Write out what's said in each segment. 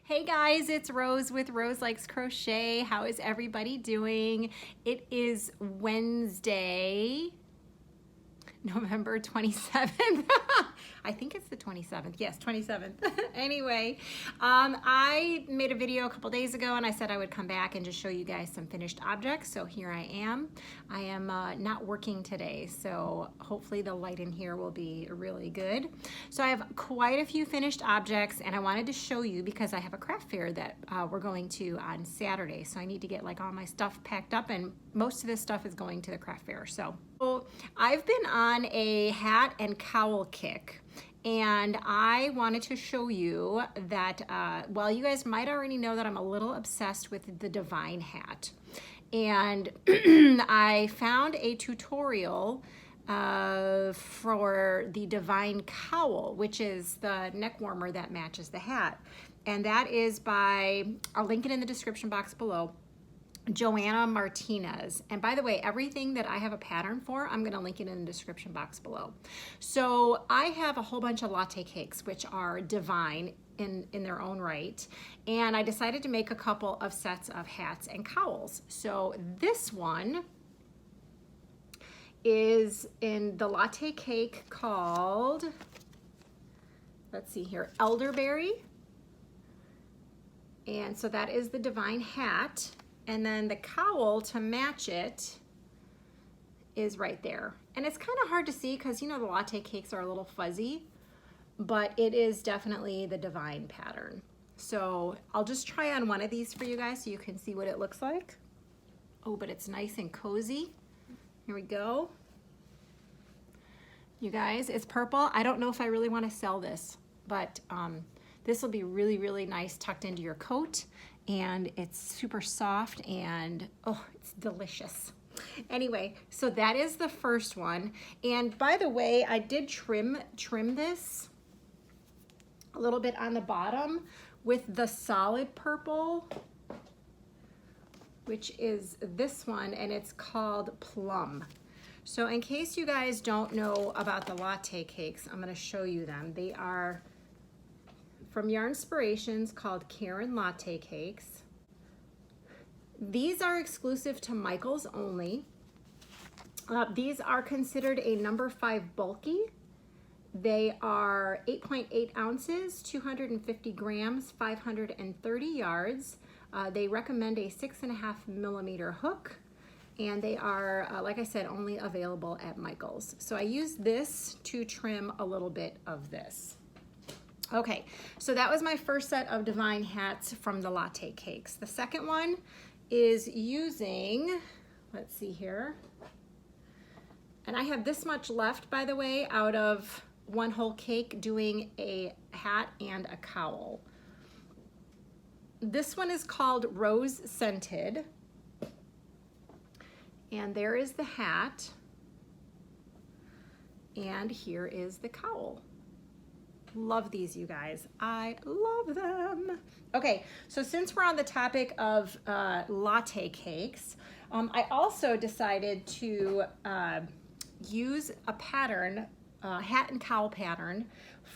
Hey guys, it's Rose with Roselikescrochet. How is everybody doing? It is Wednesday, November 27th. I think it's the 27th. Yes, 27th. Anyway, I made a video a couple days ago and I said I would come back and just show you guys some finished objects. So here I am. I am not working today, so hopefully the light in here will be really good. So I have quite a few finished objects and I wanted to show you because I have a craft fair that we're going to on Saturday. So I need to get like all my stuff packed up, and most of this stuff is going to the craft fair. So I've been on a hat and cowl kick, and I wanted to show you that, well, you guys might already know that I'm a little obsessed with the Divine hat. And I found a tutorial for the Divine Cowl, which is the neck warmer that matches the hat. And that is by, I'll link it in the description box below, Joanna Martinez. And by the way, everything that I have a pattern for, I'm gonna link it in the description box below. So I have a whole bunch of latte cakes, which are divine in their own right. And I decided to make a couple of sets of hats and cowls. So this one is in the latte cake called, let's see here, Elderberry. And so that is the Divine hat. And then the cowl to match it is right there. And it's kind of hard to see because, you know, the latte cakes are a little fuzzy, but it is definitely the Divine pattern. So I'll just try on one of these for you guys so you can see what it looks like. Oh, but it's nice and cozy. Here we go. You guys, it's purple. I don't know if I really want to sell this, but this will be really, really nice tucked into your coat. And it's super soft and oh, it's delicious. Anyway, so that is the first one. And by the way, I did trim this a little bit on the bottom with the solid purple, which is this one, and it's called Plum. So in case you guys don't know about the latte cakes, I'm gonna show you them. They are from Yarn Inspirations, called Karin latte cakes. These are exclusive to Michaels only. These are considered a number 5 bulky. They are 8.8 ounces, 250 grams, 530 yards. They recommend a 6.5 millimeter hook, and they are, like I said, only available at Michaels. So I use this to trim a little bit of this. Okay, so that was my first set of Divine hats from the latte cakes. The second one is using, let's see here, and I have this much left, by the way, out of one whole cake doing a hat and a cowl. This one is called Rose Scented, and there is the hat, and here is the cowl. Love these, you guys. I love them. Okay, so since we're on the topic of latte cakes, I also decided to use a pattern, hat and cowl pattern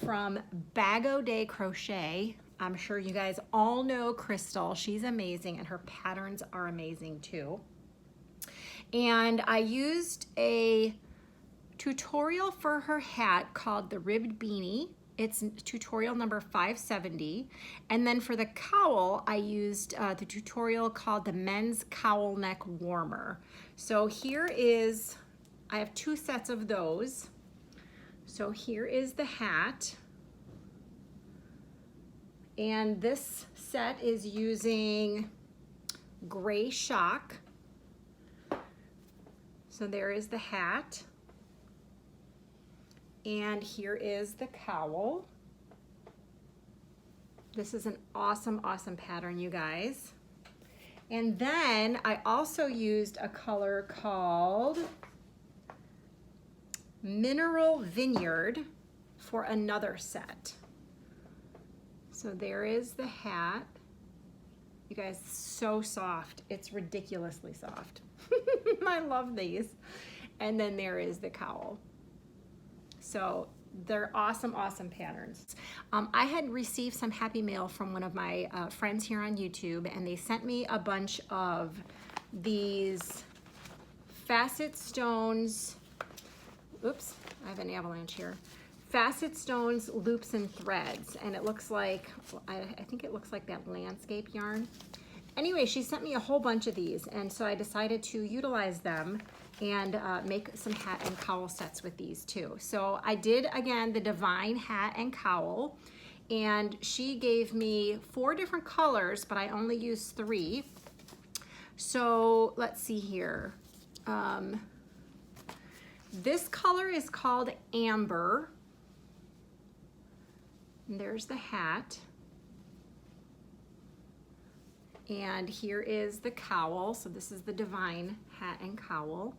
from Bago de Crochet. I'm sure you guys all know Crystal. She's amazing, and her patterns are amazing too. And I used a tutorial for her hat called the Ribbed Beanie. It's tutorial number 570. And then for the cowl, I used the tutorial called the Men's Cowl Neck Warmer. So here is, I have 2 sets of those. So here is the hat. And this set is using Gray Shock. So there is the hat. And here is the cowl. This is an awesome, awesome pattern, you guys. And then I also used a color called Mineral Vineyard for another set. So there is the hat. You guys, so soft. It's ridiculously soft. I love these. And then there is the cowl. So They're awesome, awesome patterns. I had received some happy mail from one of my friends here on YouTube, and they sent me a bunch of these Facet stones. Oops, I have an avalanche here. Facet stones, loops, and threads, and it looks like, I think it looks like that landscape yarn. Anyway, she sent me a whole bunch of these, and so I decided to utilize them and make some hat and cowl sets with these too. So I did, again, the Divine hat and cowl, and she gave me 4 different colors, but I only used 3. So let's see here. This color is called Amber. And there's the hat. And here is the cowl. So this is the Divine hat and cowl.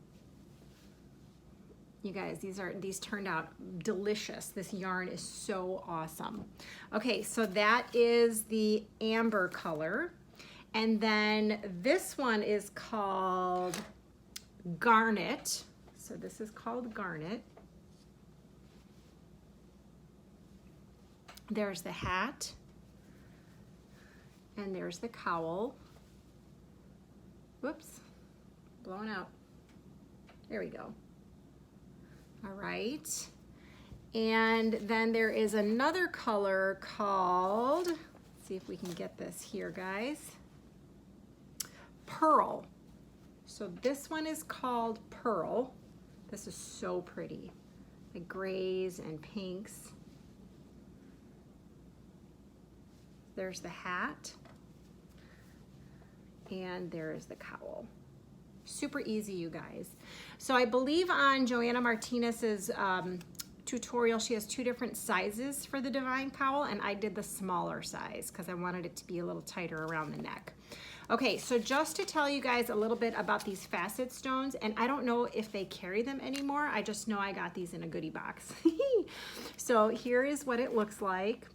You guys, these turned out delicious. This yarn is so awesome. Okay, so that is the amber color. And then this one is called Garnet. So this is called Garnet. There's the hat. And there's the cowl. Whoops, blown out. There we go. All right. And then there is another color called, let's see if we can get this here, guys. Pearl. So this one is called Pearl. This is so pretty. The grays and pinks. There's the hat. And there is the cowl. Super easy, you guys. So I believe on Joanna Martinez's tutorial, she has 2 different sizes for the Divine cowl, and I did the smaller size because I wanted it to be a little tighter around the neck. Okay, so just to tell you guys a little bit about these Facet stones, and I don't know if they carry them anymore, I just know I got these in a goodie box. So here is what it looks like.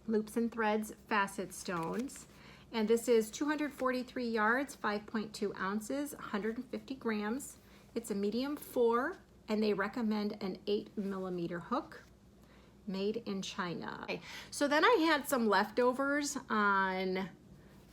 Loops and threads, Facet stones. And this is 243 yards, 5.2 ounces, 150 grams. It's a medium 4, and they recommend an 8mm hook, made in China. Okay, so then I had some leftovers on,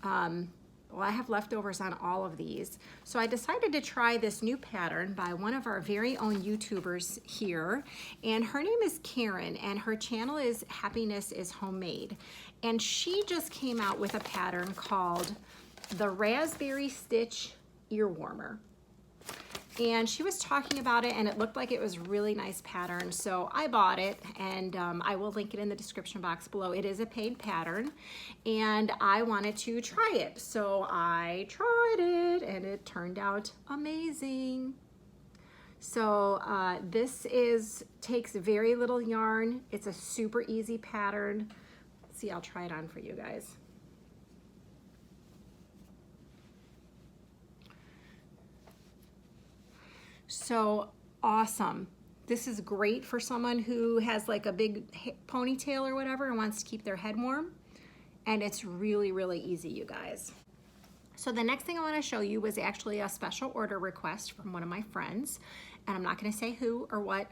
well, I have leftovers on all of these. So I decided to try this new pattern by one of our very own YouTubers here. And her name is Karin, and her channel is Happiness is Homemade. And she just came out with a pattern called the Raspberry Stitch Ear Warmer. And she was talking about it, and it looked like it was a really nice pattern. So I bought it, and I will link it in the description box below. It is a paid pattern, and I wanted to try it. So I tried it, and it turned out amazing. So this takes very little yarn. It's a super easy pattern. Let's see, I'll try it on for you guys. So awesome. This is great for someone who has like a big ponytail or whatever and wants to keep their head warm. And it's really, really easy, you guys. So the next thing I want to show you was actually a special order request from one of my friends. And I'm not going to say who or what,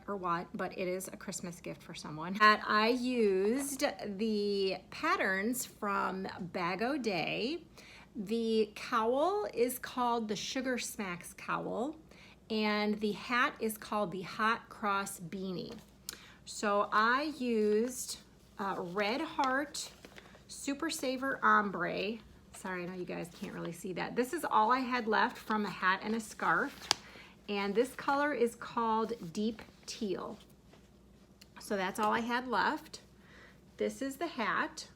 but it is a Christmas gift for someone. That I used the patterns from Bag O' Day. The cowl is called the Sugar Smacks cowl. And the hat is called the Hot Cross Beanie. So I used Red Heart Super Saver Ombre. Sorry, I know you guys can't really see that. This is all I had left from a hat and a scarf. And this color is called Deep Teal. So that's all I had left. This is the hat.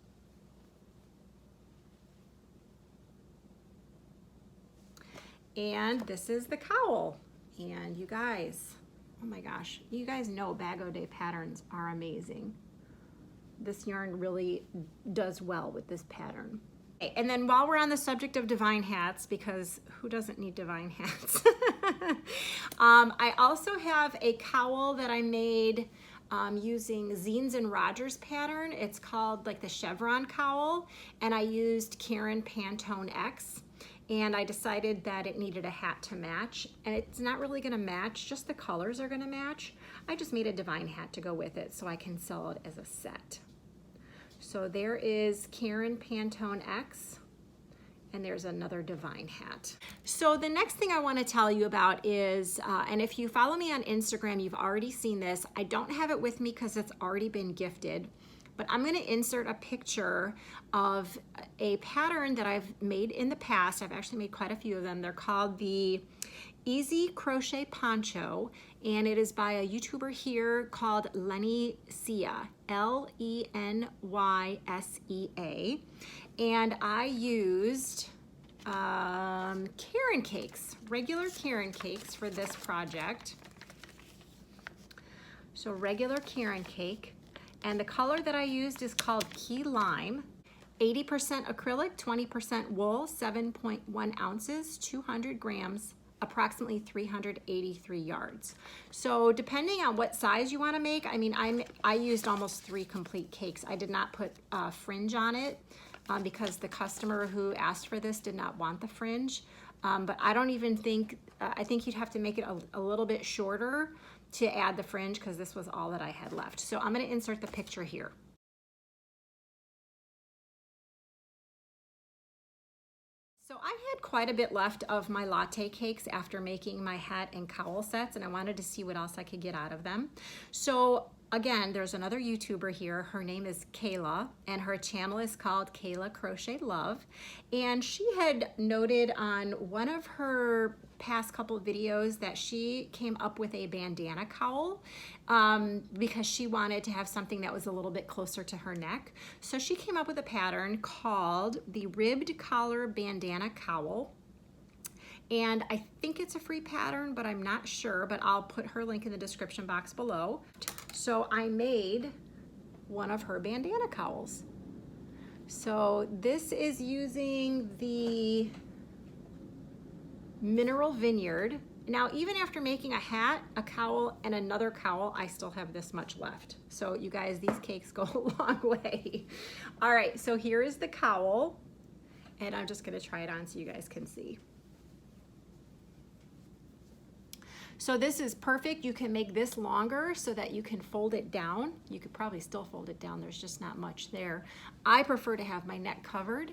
And this is the cowl. And you guys, oh my gosh, you guys know Bag O' Day patterns are amazing. This yarn really does well with this pattern. Okay, and then while we're on the subject of Divine hats, because who doesn't need Divine hats? I also have a cowl that I made using Zines and Rogers pattern. It's called like the chevron cowl, and I used Karin Pantone X. And I decided that it needed a hat to match, and it's not really gonna match, just the colors are gonna match. I just made a divine hat to go with it so I can sell it as a set. So there is Karin Pantone X, and there's another divine hat. So the next thing I want to tell you about is, and if you follow me on Instagram, you've already seen this. I don't have it with me because it's already been gifted, but I'm going to insert a picture of a pattern that I've made in the past. I've actually made quite a few of them. They're called the Easy Crochet Poncho, and it is by a YouTuber here called Lenysia, L-E-N-Y-S-E-A. And I used Karin cakes, regular Karin cakes for this project. So regular Karin cake. And the color that I used is called Key Lime. 80% acrylic, 20% wool, 7.1 ounces, 200 grams, approximately 383 yards. So depending on what size you want to make, I mean, I used almost 3 complete cakes. I did not put fringe on it because the customer who asked for this did not want the fringe. But I don't even think, I think you'd have to make it a little bit shorter to add the fringe because this was all that I had left. So I'm going to insert the picture here. So I had quite a bit left of my latte cakes after making my hat and cowl sets, and I wanted to see what else I could get out of them. So again, there's another YouTuber here. Her name is Kayla, and her channel is called Kayla Crochet Love. And she had noted on one of her past couple of videos that she came up with a bandana cowl because she wanted to have something that was a little bit closer to her neck. So she came up with a pattern called the Ribbed Collar Bandana Cowl. And I think it's a free pattern, but I'm not sure, but I'll put her link in the description box below. So I made one of her bandana cowls. So this is using the Mineral Vineyard. Now, even after making a hat, a cowl, and another cowl, I still have this much left. So you guys, these cakes go a long way. All right, so here is the cowl, and I'm just gonna try it on so you guys can see. So this is perfect. You can make this longer so that you can fold it down. You could probably still fold it down. There's just not much there. I prefer to have my neck covered.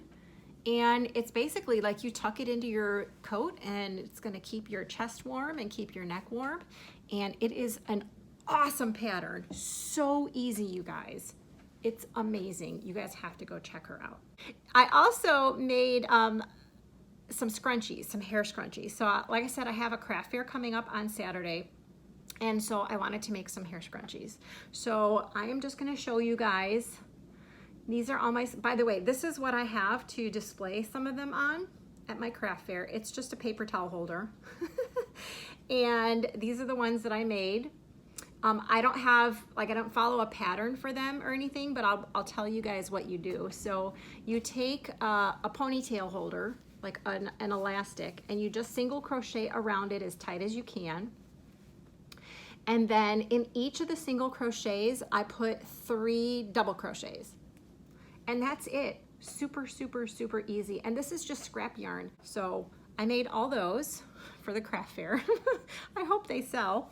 And it's basically like you tuck it into your coat and it's gonna keep your chest warm and keep your neck warm. And it is an awesome pattern. So easy, you guys. It's amazing. You guys have to go check her out. I also made some scrunchies, some hair scrunchies. So like I said, I have a craft fair coming up on Saturday. And so I wanted to make some hair scrunchies. So I am just gonna show you guys. These are all my, by the way, this is what I have to display some of them on at my craft fair. It's just a paper towel holder. And these are the ones that I made. I don't have, like, I don't follow a pattern for them or anything, but I'll tell you guys what you do. So you take a ponytail holder, like an elastic, and you just single crochet around it as tight as you can. And then in each of the single crochets, I put 3 double crochets. And that's it. Super, super, super easy. And this is just scrap yarn. So I made all those for the craft fair. I hope they sell.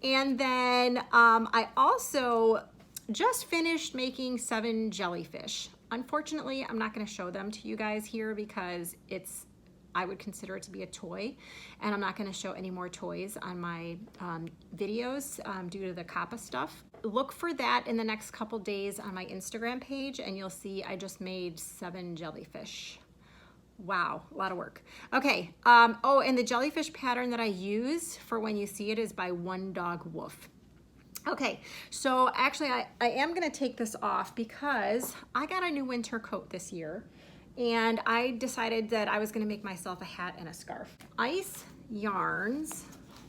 And then I also just finished making 7 jellyfish. Unfortunately, I'm not going to show them to you guys here because I would consider it to be a toy, and I'm not going to show any more toys on my videos due to the COPPA stuff. Look for that in the next couple days on my Instagram page, and you'll see I just made 7 jellyfish. Wow, a lot of work. Okay, oh, and the jellyfish pattern that I use for when you see it is by One Dog Woof. Okay, so actually I am gonna take this off because I got a new winter coat this year, and I decided that I was gonna make myself a hat and a scarf. Ice yarns,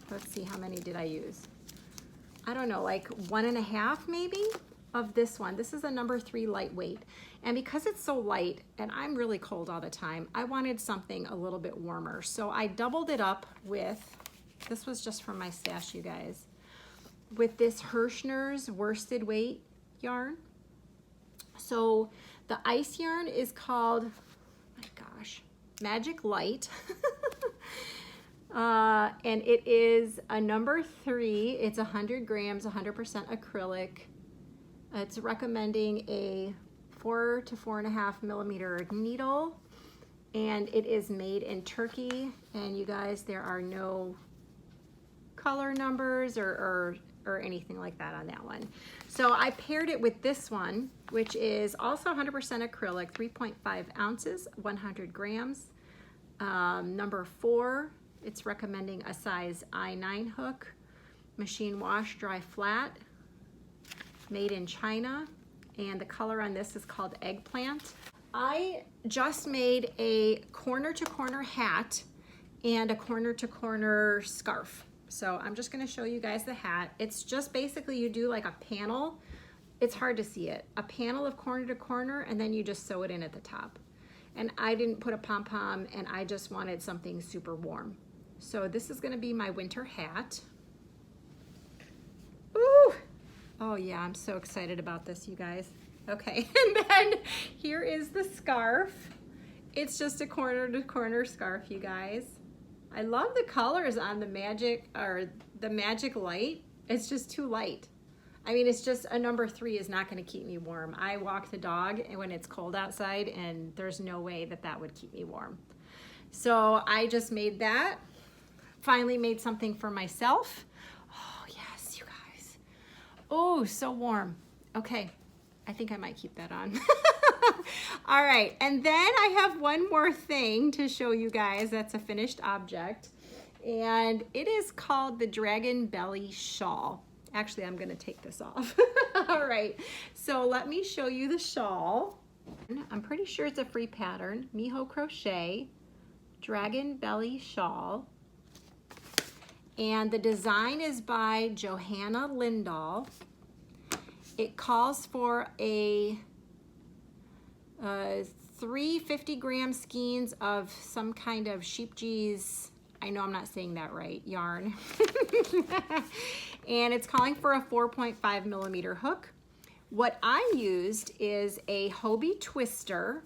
let's see, how many did I use? I don't know, like 1.5 maybe of this one. This is a number 3 lightweight. And because it's so light and I'm really cold all the time, I wanted something a little bit warmer. So I doubled it up with, this was just from my stash, you guys, with this Hirschner's worsted weight yarn. So the ice yarn is called, oh my gosh, Magic Light. And it is a number 3. It's 100 grams, 100% acrylic. It's recommending a 4 to 4.5 millimeter needle, and it is made in Turkey. And you guys, there are no color numbers or anything like that on that one. So I paired it with this one, which is also 100% acrylic, 3.5 ounces, 100 grams. Number 4, it's recommending a size I9 hook, machine wash, dry flat, made in China, and the color on this is called Eggplant. I just made a corner-to-corner hat and a corner-to-corner scarf. So I'm just gonna show you guys the hat. It's just basically you do like a panel. It's hard to see it. A panel of corner to corner, and then you just sew it in at the top. And I didn't put a pom-pom, and I just wanted something super warm. So this is gonna be my winter hat. Ooh! Oh yeah, I'm so excited about this, you guys. Okay, and then here is the scarf. It's just a corner to corner scarf, you guys. I love the colors on the magic light. It's just too light. I mean, it's just a number 3 is not gonna keep me warm. I walk the dog when it's cold outside, and there's no way that that would keep me warm. So I just made that. Finally made something for myself. Oh yes, you guys. Oh, so warm. Okay, I think I might keep that on. All right, and then I have one more thing to show you guys that's a finished object, and it is called the Dragon Belly Shawl. Actually, I'm gonna take this off. All right, so let me show you the shawl. I'm pretty sure it's a free pattern, Miho Crochet, Dragon Belly Shawl. And the design is by Johanna Lindahl. It calls for a 3 50-gram skeins of some kind of sheepgees, I know I'm not saying that right, yarn. And it's calling for a 4.5 millimeter hook. What I used is a Hobie twister,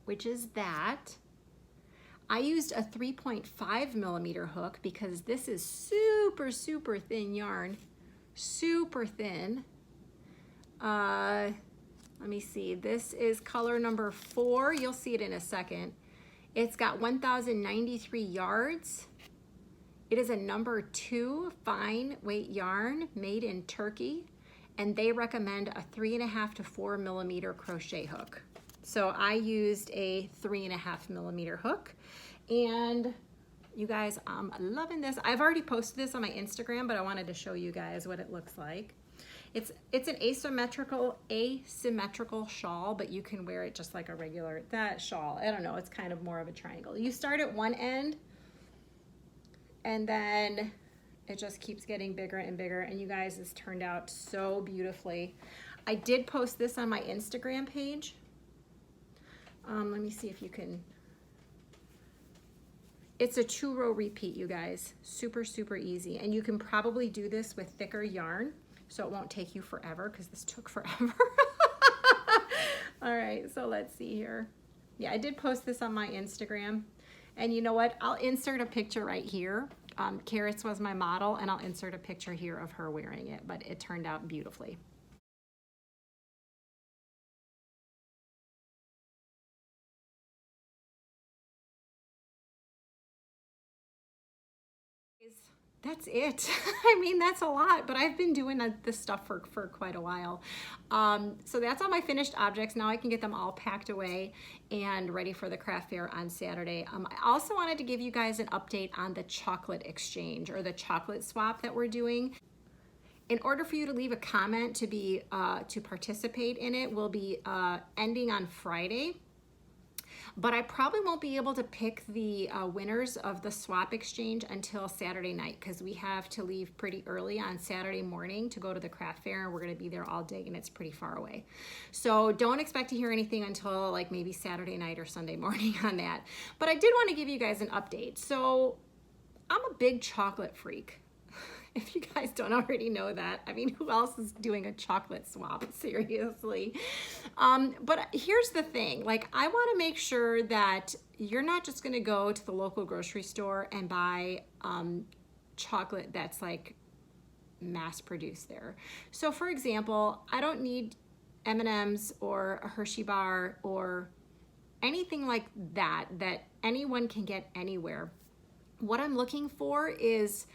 which is that. I used a 3.5 millimeter hook because this is super, super thin yarn, super thin. Let me see, this is color number 4. You'll see it in a second. It's got 1,093 yards. It is a number 2 fine weight yarn made in Turkey, and they recommend a 3.5 to 4 millimeter crochet hook. So I used a 3.5 millimeter hook, and you guys, I'm loving this. I've already posted this on my Instagram, but I wanted to show you guys what it looks like. It's an asymmetrical shawl, but you can wear it just like a regular, that shawl. I don't know, it's kind of more of a triangle. You start at one end, and then it just keeps getting bigger and bigger, and you guys, this turned out so beautifully. I did post this on my Instagram page. Let me see if you can. It's a 2-row repeat, you guys. Super, super easy. And you can probably do this with thicker yarn, so it won't take you forever, because this took forever. All right, so let's see here. Yeah, I did post this on my Instagram. And you know what? I'll insert a picture right here. Carrots was my model, and I'll insert a picture here of her wearing it, but it turned out beautifully. That's it. I mean, that's a lot, but I've been doing this stuff for quite a while. So that's all my finished objects. Now I can get them all packed away and ready for the craft fair on Saturday. I also wanted to give you guys an update on the chocolate exchange, or the chocolate swap that we're doing. In order for you to leave a comment to participate in it, will be ending on Friday. But I probably won't be able to pick the winners of the swap exchange until Saturday night, because we have to leave pretty early on Saturday morning to go to the craft fair, and we're going to be there all day, and it's pretty far away. So don't expect to hear anything until like maybe Saturday night or Sunday morning on that. But I did want to give you guys an update. So I'm a big chocolate freak. if you guys don't already know that. I mean, who else is doing a chocolate swap? Seriously. But here's the thing, like, I want to make sure that you're not just going to go to the local grocery store and buy chocolate that's like mass produced there. So for example, I don't need M&Ms or a Hershey bar or anything like that that anyone can get anywhere. What I'm looking for is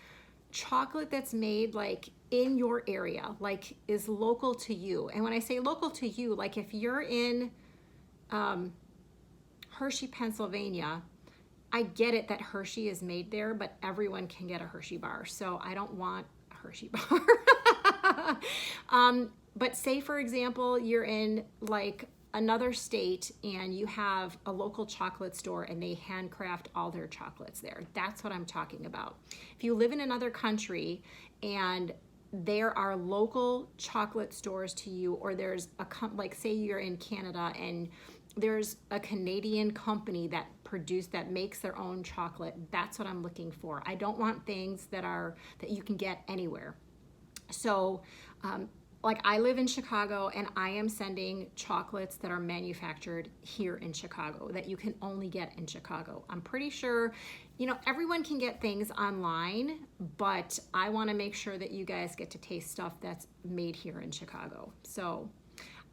chocolate that's made like in your area, like is local to you. And when I say local to you, like if you're in Hershey, Pennsylvania, I get it that Hershey is made there, but everyone can get a Hershey bar. So I don't want a Hershey bar. But say for example, you're in like another state and you have a local chocolate store and they handcraft all their chocolates there. That's what I'm talking about. If you live in another country and there are local chocolate stores to you, or there's a, like say you're in Canada and there's a Canadian company that makes their own chocolate, that's what I'm looking for. I don't want things that you can get anywhere. So, like I live in Chicago and I am sending chocolates that are manufactured here in Chicago that you can only get in Chicago. I'm pretty sure, you know, everyone can get things online, but I want to make sure that you guys get to taste stuff that's made here in Chicago. So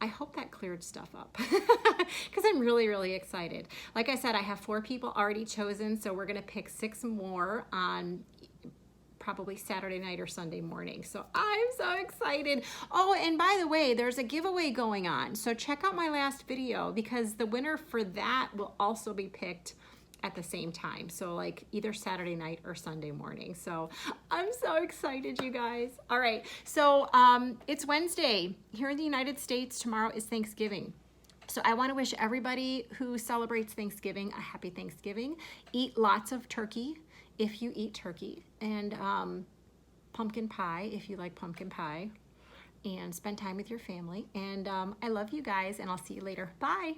I hope that cleared stuff up because I'm really, really excited. Like I said, I have 4 people already chosen, so we're going to pick 6 more on probably Saturday night or Sunday morning. So I'm so excited. Oh, and by the way, there's a giveaway going on. So check out my last video because the winner for that will also be picked at the same time. So like either Saturday night or Sunday morning. So I'm so excited, you guys. All right. So it's Wednesday here in the United States. Tomorrow is Thanksgiving. So I want to wish everybody who celebrates Thanksgiving a happy Thanksgiving. Eat lots of turkey if you eat turkey, and pumpkin pie if you like pumpkin pie, and spend time with your family. And I love you guys, and I'll see you later. Bye.